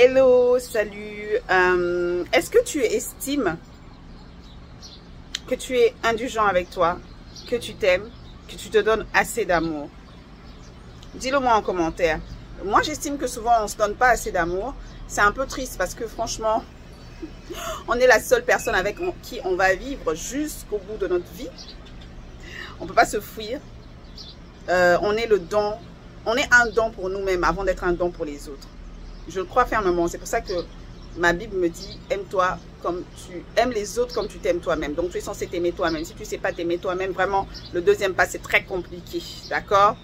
Hello, salut. Est-ce que tu estimes que tu es indulgent avec toi, que tu t'aimes, que tu te donnes assez d'amour? Dis-le moi en commentaire. Moi, j'estime que souvent, on ne se donne pas assez d'amour. C'est un peu triste parce que franchement, on est la seule personne avec qui on va vivre jusqu'au bout de notre vie. On ne peut pas se fuir. On est le don. On est un don pour nous-mêmes avant d'être un don pour les autres. Je le crois fermement. C'est pour ça que ma Bible me dit, aime-toi comme tu aimes les autres, comme tu t'aimes toi-même. Donc, tu es censé t'aimer toi-même. Si tu ne sais pas t'aimer toi-même, vraiment, le deuxième pas, c'est très compliqué. D'accord?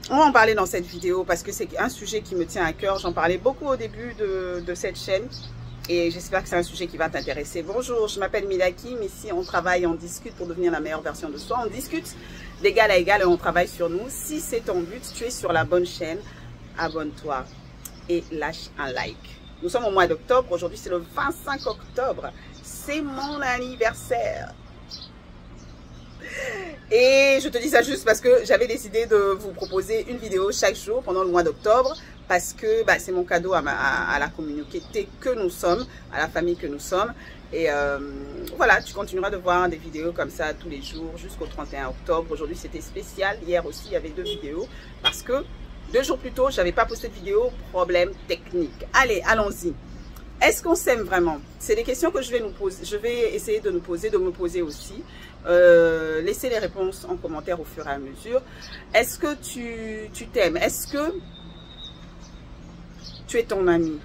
On va en parler dans cette vidéo parce que c'est un sujet qui me tient à cœur. J'en parlais beaucoup au début de cette chaîne. Et j'espère que c'est un sujet qui va t'intéresser. Bonjour, je m'appelle Milakim. Ici, on travaille, on discute pour devenir la meilleure version de soi. On discute d'égal à égal et on travaille sur nous. Si c'est ton but, tu es sur la bonne chaîne. Abonne-toi et lâche un like. Nous sommes au mois d'octobre. Aujourd'hui, c'est le 25 octobre. C'est mon anniversaire. Et je te dis ça juste parce que j'avais décidé de vous proposer une vidéo chaque jour pendant le mois d'octobre. Parce que c'est mon cadeau à la communauté que nous sommes, à la famille que nous sommes. Et voilà, tu continueras de voir des vidéos comme ça tous les jours jusqu'au 31 octobre. Aujourd'hui, c'était spécial. Hier aussi, il y avait 2 vidéos parce que 2 jours plus tôt, je n'avais pas posté de vidéo, problème technique. Allez, allons-y. Est-ce qu'on s'aime vraiment? C'est des questions que je vais nous poser. Je vais essayer de nous poser, de me poser aussi. Laissez les réponses en commentaire au fur et à mesure. Est-ce que tu t'aimes? Est-ce que tu es ton ami?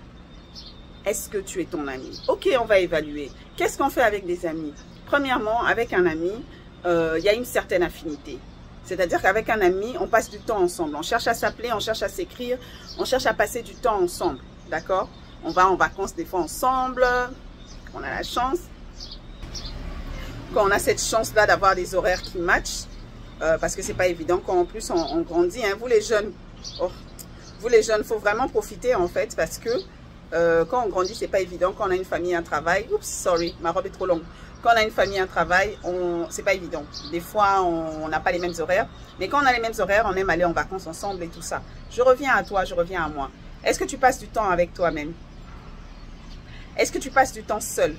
Est-ce que tu es ton ami? Ok, on va évaluer. Qu'est-ce qu'on fait avec des amis? Premièrement, avec un ami, il y a une certaine affinité. C'est-à-dire qu'avec un ami, on passe du temps ensemble. On cherche à s'appeler, on cherche à s'écrire, on cherche à passer du temps ensemble. D'accord? On va en vacances des fois ensemble. On a la chance. Quand on a cette chance-là d'avoir des horaires qui matchent, parce que c'est pas évident. Quand en plus on grandit, hein, vous les jeunes, il faut vraiment profiter en fait, parce que quand on grandit, c'est pas évident. Quand on a une famille, un travail, oups, sorry, ma robe est trop longue. Quand on a une famille, un travail, c'est pas évident. Des fois, on n'a pas les mêmes horaires. Mais quand on a les mêmes horaires, on aime aller en vacances ensemble et tout ça. Je reviens à toi, je reviens à moi. Est-ce que tu passes du temps avec toi-même? Est-ce que tu passes du temps seul?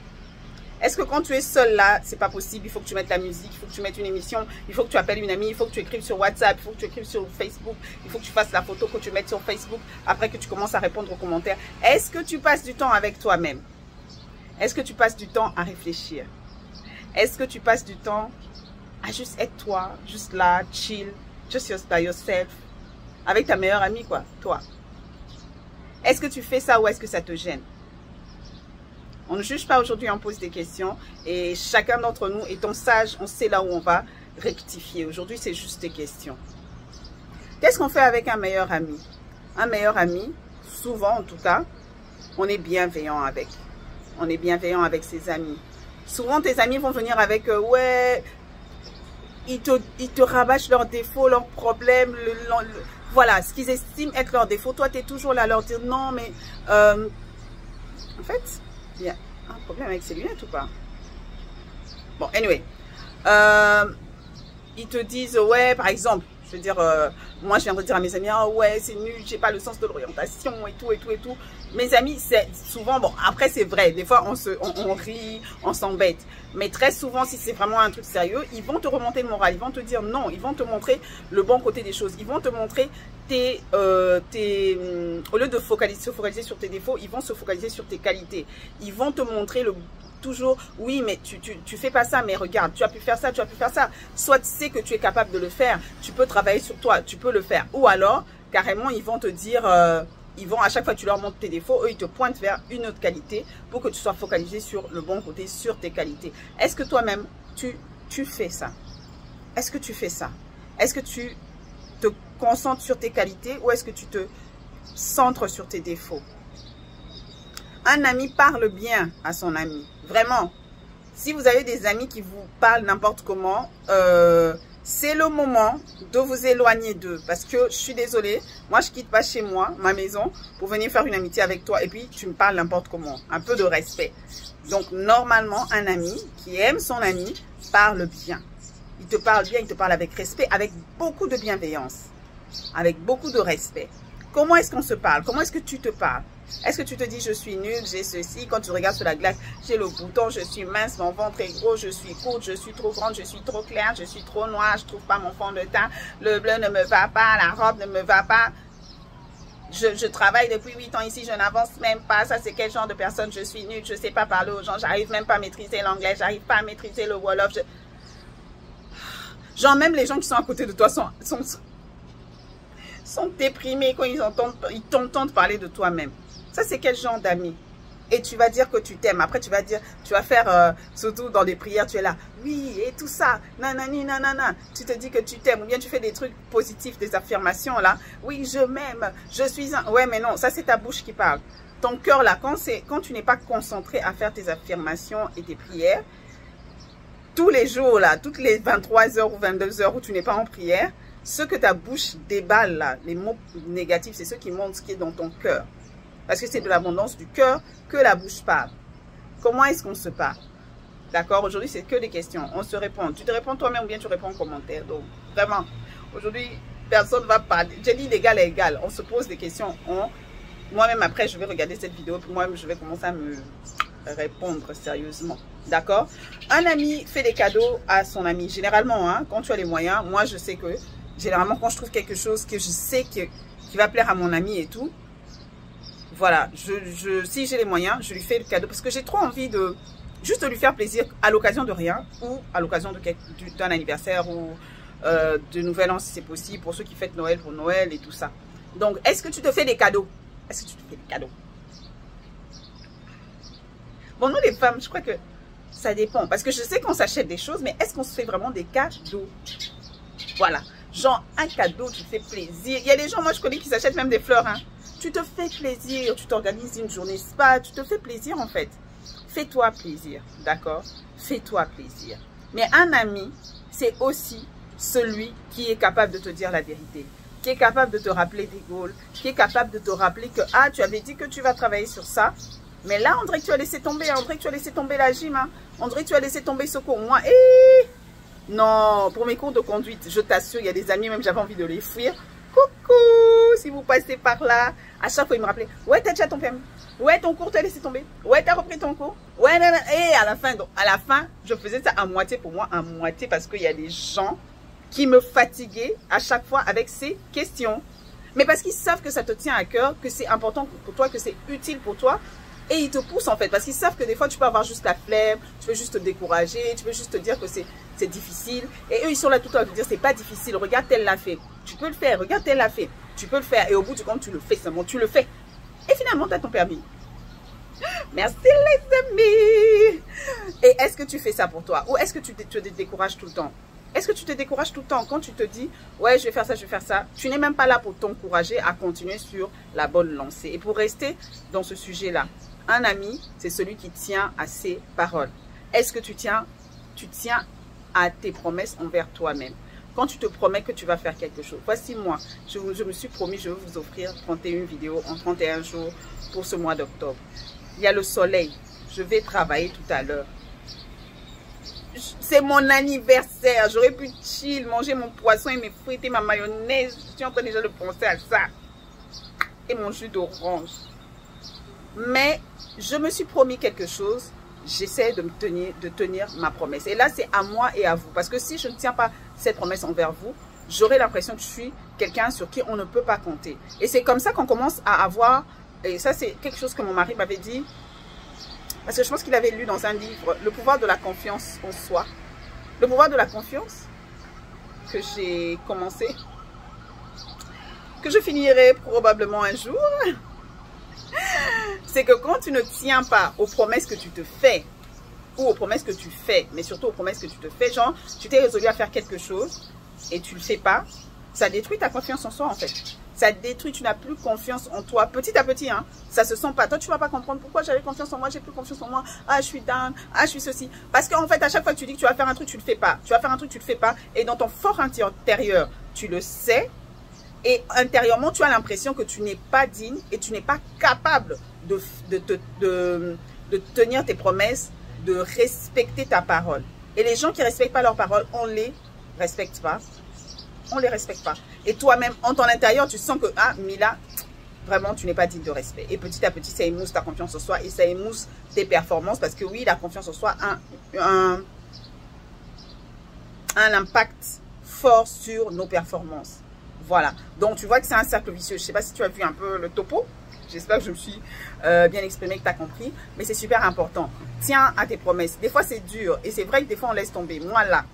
Est-ce que quand tu es seul là, c'est pas possible? Il faut que tu mettes la musique, il faut que tu mettes une émission, il faut que tu appelles une amie, il faut que tu écrives sur WhatsApp, il faut que tu écrives sur Facebook, il faut que tu fasses la photo que tu mettes sur Facebook après que tu commences à répondre aux commentaires. Est-ce que tu passes du temps avec toi-même? Est-ce que tu passes du temps à réfléchir? Est-ce que tu passes du temps à juste être toi, juste là, chill, just by yourself, avec ta meilleure amie, quoi, toi? Est-ce que tu fais ça ou est-ce que ça te gêne? On ne juge pas aujourd'hui, on pose des questions. Et chacun d'entre nous, étant sage, on sait là où on va rectifier. Aujourd'hui, c'est juste des questions. Qu'est-ce qu'on fait avec un meilleur ami? Un meilleur ami, souvent en tout cas, on est bienveillant avec. On est bienveillant avec ses amis. Souvent, tes amis vont venir avec, ouais, ils te rabâchent leurs défauts, leurs problèmes, voilà, ce qu'ils estiment être leurs défauts. Toi, tu es toujours là à leur dire, non, mais en fait, il y a un problème avec ces lunettes ou pas? Bon, anyway. Ils te disent, ouais, par exemple, je veux dire, moi, je viens de dire à mes amis, ah ouais, c'est nul, j'ai pas le sens de l'orientation et tout, et tout, et tout. Mes amis, c'est souvent, bon, après, c'est vrai, des fois, on rit, on s'embête. Mais très souvent, si c'est vraiment un truc sérieux, ils vont te remonter le moral, ils vont te dire non, ils vont te montrer le bon côté des choses. Ils vont te montrer au lieu de se focaliser sur tes défauts, ils vont se focaliser sur tes qualités. Ils vont te montrer toujours, oui, mais tu fais pas ça, mais regarde, tu as pu faire ça, tu as pu faire ça. Soit tu sais que tu es capable de le faire, tu peux travailler sur toi, tu peux le faire. Ou alors, carrément, ils vont te dire, à chaque fois que tu leur montres tes défauts, eux, ils te pointent vers une autre qualité pour que tu sois focalisé sur le bon côté, sur tes qualités. Est-ce que toi-même, tu fais ça? Est-ce que tu fais ça? Est-ce que tu te concentres sur tes qualités ou est-ce que tu te centres sur tes défauts? Un ami parle bien à son ami. Vraiment. Si vous avez des amis qui vous parlent n'importe comment, c'est le moment de vous éloigner d'eux. Parce que je suis désolée, moi je quitte pas chez moi, ma maison, pour venir faire une amitié avec toi. Et puis tu me parles n'importe comment. Un peu de respect. Donc normalement, un ami qui aime son ami parle bien. Il te parle bien, il te parle avec respect, avec beaucoup de bienveillance, avec beaucoup de respect. Comment est-ce qu'on se parle? Comment est-ce que tu te parles? Est-ce que tu te dis je suis nulle, j'ai ceci? Quand tu regardes sur la glace, j'ai le bouton, je suis mince, mon ventre est gros, je suis courte, je suis trop grande, je suis trop claire, je suis trop noire, je trouve pas mon fond de teint, le bleu ne me va pas, la robe ne me va pas. Je travaille depuis 8 ans ici, je n'avance même pas. Ça, c'est quel genre de personne? Je suis nulle, je ne sais pas parler aux gens, j'arrive même pas à maîtriser l'anglais, j'arrive pas à maîtriser le Wolof. Genre, même les gens qui sont à côté de toi sont déprimés quand ils t'entendent parler de toi-même. Ça, c'est quel genre d'amis? Et tu vas dire que tu t'aimes. Après, tu vas faire, surtout dans les prières, tu es là. Oui, et tout ça. Nanani, nanana. Tu te dis que tu t'aimes. Ou bien tu fais des trucs positifs, des affirmations là. Oui, je m'aime. Je suis un... Ouais, mais non, ça, c'est ta bouche qui parle. Ton cœur là, quand tu n'es pas concentré à faire tes affirmations et tes prières, tous les jours là, toutes les 23 h ou 22 h où tu n'es pas en prière, ce que ta bouche déballe là, les mots négatifs, c'est ce qui montre ce qui est dans ton cœur. Parce que c'est de l'abondance du cœur que la bouche parle. Comment est-ce qu'on se parle? D'accord? Aujourd'hui, c'est que des questions. On se répond. Tu te réponds toi-même ou bien tu réponds en commentaire. Donc, vraiment, aujourd'hui, personne ne va parler. J'ai dit l'égal à égal. On se pose des questions. Moi-même, après, je vais regarder cette vidéo. Puis moi-même, je vais commencer à me répondre sérieusement. D'accord? Un ami fait des cadeaux à son ami. Généralement, hein, quand tu as les moyens, moi, je sais que, généralement, quand je trouve quelque chose que je sais qui va plaire à mon ami et tout, voilà, si j'ai les moyens, je lui fais le cadeau parce que j'ai trop envie de juste lui faire plaisir à l'occasion de rien ou à l'occasion d'un anniversaire ou de Nouvel An si c'est possible, pour ceux qui fêtent Noël pour Noël et tout ça. Donc, est-ce que tu te fais des cadeaux? Est-ce que tu te fais des cadeaux? Bon, nous les femmes, je crois que ça dépend parce que je sais qu'on s'achète des choses, mais est-ce qu'on se fait vraiment des cadeaux? Voilà, genre un cadeau, tu te fais plaisir. Il y a des gens, moi je connais qui s'achètent même des fleurs, hein. Tu te fais plaisir, tu t'organises une journée spa, tu te fais plaisir en fait. Fais-toi plaisir, d'accord? Fais-toi plaisir. Mais un ami, c'est aussi celui qui est capable de te dire la vérité, qui est capable de te rappeler des goals, qui est capable de te rappeler que, ah, tu avais dit que tu vas travailler sur ça, mais là, on dirait que tu as laissé tomber, on dirait que tu as laissé tomber la gym, hein. On dirait que tu as laissé tomber ce cours. Moi, non, pour mes cours de conduite, je t'assure, il y a des amis, même j'avais envie de les fuir. Coucou, si vous passez par là, à chaque fois, il me rappelait, ouais, t'as déjà ton permis, ouais, ton cours, t'as laissé tomber, ouais, t'as repris ton cours, ouais, et à la fin, je faisais ça à moitié pour moi, à moitié parce qu'il y a des gens qui me fatiguaient à chaque fois avec ces questions. Mais parce qu'ils savent que ça te tient à cœur, que c'est important pour toi, que c'est utile pour toi. Et ils te poussent en fait, parce qu'ils savent que des fois tu peux avoir juste la flemme, tu peux juste te décourager, tu peux juste te dire que c'est difficile. Et eux ils sont là tout le temps à te dire c'est pas difficile, regarde tel l'a fait, tu peux le faire, regarde tel l'a fait, tu peux le faire. Et au bout du compte tu le fais seulement, tu le fais. Et finalement tu as ton permis. Merci les amis. Et est-ce que tu fais ça pour toi? Ou est-ce que tu te décourages tout le temps? Est-ce que tu te décourages tout le temps quand tu te dis ouais je vais faire ça, je vais faire ça? Tu n'es même pas là pour t'encourager à continuer sur la bonne lancée. Et pour rester dans ce sujet-là, un ami, c'est celui qui tient à ses paroles. Est-ce que tu tiens à tes promesses envers toi-même? Quand tu te promets que tu vas faire quelque chose. Voici moi, je me suis promis, je vais vous offrir 31 vidéos en 31 jours pour ce mois d'octobre. Il y a le soleil, je vais travailler tout à l'heure. C'est mon anniversaire, j'aurais pu chill, manger mon poisson et mes frites et ma mayonnaise. Je suis en train déjà de penser à ça. Et mon jus d'orange. Mais je me suis promis quelque chose, j'essaie de tenir ma promesse. Et là, c'est à moi et à vous. Parce que si je ne tiens pas cette promesse envers vous, j'aurai l'impression que je suis quelqu'un sur qui on ne peut pas compter. Et c'est comme ça qu'on commence à avoir, et ça c'est quelque chose que mon mari m'avait dit, parce que je pense qu'il avait lu dans un livre, Le pouvoir de la confiance en soi. Le pouvoir de la confiance que j'ai commencé, que je finirai probablement un jour. C'est que quand tu ne tiens pas aux promesses que tu te fais, ou aux promesses que tu fais, mais surtout aux promesses que tu te fais, genre, tu t'es résolu à faire quelque chose et tu ne le fais pas, ça détruit ta confiance en soi en fait. Ça détruit, tu n'as plus confiance en toi. Petit à petit, hein, ça se sent pas. Toi, tu ne vas pas comprendre pourquoi j'avais confiance en moi, j'ai plus confiance en moi. Ah, je suis down, ah, je suis ceci. Parce qu'en fait, à chaque fois que tu dis que tu vas faire un truc, tu ne le fais pas. Tu vas faire un truc, tu ne le fais pas. Et dans ton fort intérieur, tu le sais. Et intérieurement, tu as l'impression que tu n'es pas digne et tu n'es pas capable de tenir tes promesses, de respecter ta parole. Et les gens qui ne respectent pas leur parole, on ne les respecte pas. On ne les respecte pas. Et toi-même, en ton intérieur, tu sens que, ah, Mila, vraiment, tu n'es pas digne de respect. Et petit à petit, ça émousse ta confiance en soi et ça émousse tes performances parce que oui, la confiance en soi a un impact fort sur nos performances. Voilà. Donc, tu vois que c'est un cercle vicieux. Je ne sais pas si tu as vu un peu le topo. J'espère que je me suis bien exprimée, que tu as compris. Mais c'est super important. Tiens à tes promesses. Des fois, c'est dur. Et c'est vrai que des fois, on laisse tomber. Moi, là,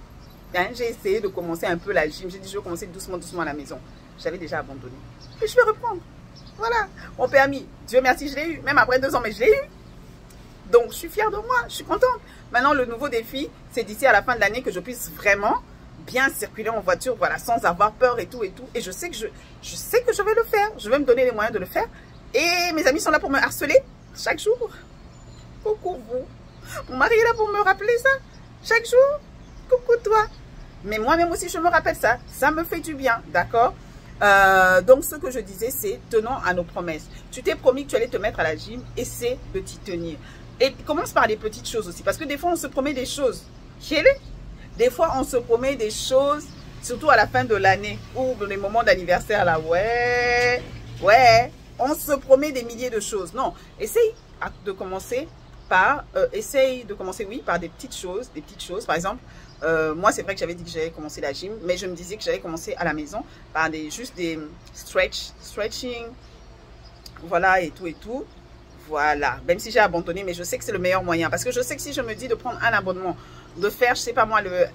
hein, j'ai essayé de commencer un peu la gym. J'ai dit, je vais commencer doucement, doucement à la maison. J'avais déjà abandonné. Et je vais reprendre. Voilà. Mon permis, Dieu merci, je l'ai eu. Même après 2 ans, mais je l'ai eu. Donc, je suis fière de moi. Je suis contente. Maintenant, le nouveau défi, c'est d'ici à la fin de l'année que je puisse vraiment bien circuler en voiture, voilà, sans avoir peur et tout et tout. Et je sais que je vais le faire. Je vais me donner les moyens de le faire. Et mes amis sont là pour me harceler chaque jour. Coucou vous. Mon mari est là pour me rappeler ça chaque jour. Coucou toi. Mais moi-même aussi, je me rappelle ça. Ça me fait du bien, d'accord? Donc, ce que je disais, c'est tenons à nos promesses. Tu t'es promis que tu allais te mettre à la gym. Essaie de t'y tenir. Et commence par les petites choses aussi. Parce que des fois, on se promet des choses. Des fois, on se promet des choses, surtout à la fin de l'année ou dans les moments d'anniversaire, là. Ouais, on se promet des milliers de choses. Non, essaye de commencer par, oui, par des petites choses. Par exemple, moi, c'est vrai que j'avais dit que j'allais commencer la gym, mais je me disais que j'allais commencer à la maison par juste des stretching, voilà, et tout. Voilà, même si j'ai abandonné, mais je sais que c'est le meilleur moyen. Parce que je sais que si je me dis de prendre un abonnement, de faire, je sais pas moi, le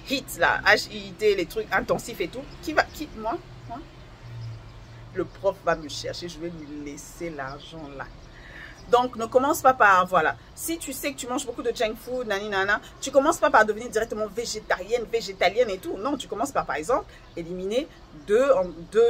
HIIT, là, H-I-I-T, les trucs intensifs et tout, moi, le prof va me chercher, je vais lui laisser l'argent là. Donc, ne commence pas par, voilà, si tu sais que tu manges beaucoup de junk food, nana, tu commences pas par devenir directement végétarienne et tout. Non, tu commences par exemple, éliminer 2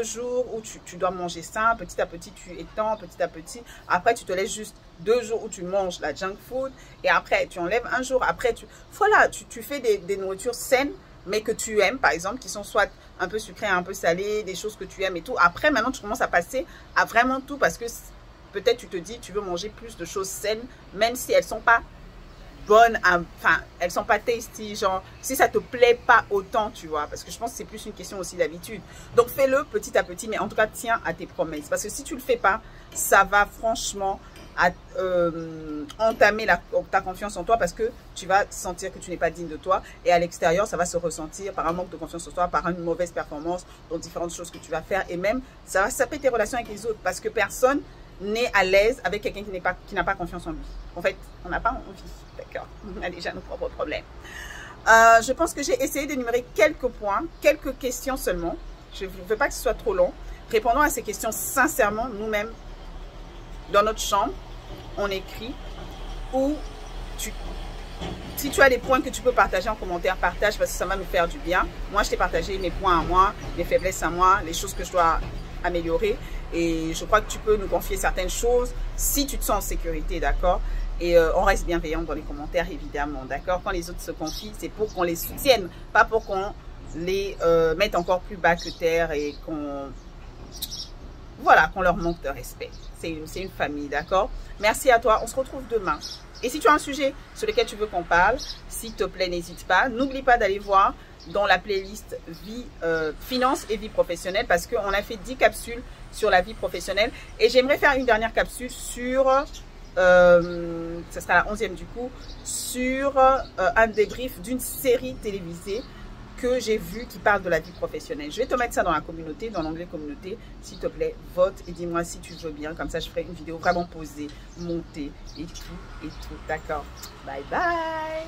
jours où tu dois manger sain. Petit à petit, tu étends, petit à petit. Après, tu te laisses juste 2 jours où tu manges la junk food. Et après, tu enlèves 1 jour. Après, tu fais des nourritures saines, mais que tu aimes, par exemple, qui sont soit un peu sucrées, un peu salées, des choses que tu aimes et tout. Après, maintenant, tu commences à passer à vraiment tout parce que peut-être tu te dis, tu veux manger plus de choses saines, même si elles ne sont pas bonnes, enfin, elles ne sont pas tasty, genre, si ça ne te plaît pas autant, tu vois, parce que je pense que c'est plus une question aussi d'habitude. Donc, fais-le petit à petit, mais en tout cas, tiens à tes promesses, parce que si tu ne le fais pas, ça va franchement entamer ta confiance en toi, parce que tu vas sentir que tu n'es pas digne de toi, et à l'extérieur, ça va se ressentir par un manque de confiance en toi, par une mauvaise performance, dans différentes choses que tu vas faire, et même, ça va saper tes relations avec les autres, parce que personne n'est à l'aise avec quelqu'un qui n'a pas confiance en lui. En fait, on n'a pas envie, d'accord? On a déjà nos propres problèmes. Je pense que j'ai essayé d'énumérer quelques points, quelques questions seulement. Je ne veux pas que ce soit trop long. Répondons à ces questions sincèrement, nous-mêmes, dans notre chambre, on écrit, ou si tu as des points que tu peux partager en commentaire, partage parce que ça va me faire du bien. Moi, je t'ai partagé mes points à moi, mes faiblesses à moi, les choses que je dois améliorer. Et je crois que tu peux nous confier certaines choses si tu te sens en sécurité, d'accord? Et on reste bienveillant dans les commentaires, évidemment, d'accord? Quand les autres se confient, c'est pour qu'on les soutienne, pas pour qu'on les mette encore plus bas que terre et qu'on leur manque de respect. C'est une famille, d'accord? Merci à toi, on se retrouve demain. Et si tu as un sujet sur lequel tu veux qu'on parle, s'il te plaît, n'hésite pas. N'oublie pas d'aller voir dans la playlist vie, finance et vie professionnelle parce qu'on a fait 10 capsules sur la vie professionnelle. Et j'aimerais faire une dernière capsule sur, ça sera la 11e du coup, sur un débrief d'une série télévisée que j'ai vue qui parle de la vie professionnelle. Je vais te mettre ça dans la communauté, dans l'onglet communauté. S'il te plaît, vote et dis-moi si tu veux bien. Comme ça, je ferai une vidéo vraiment posée, montée et tout. D'accord. Bye bye.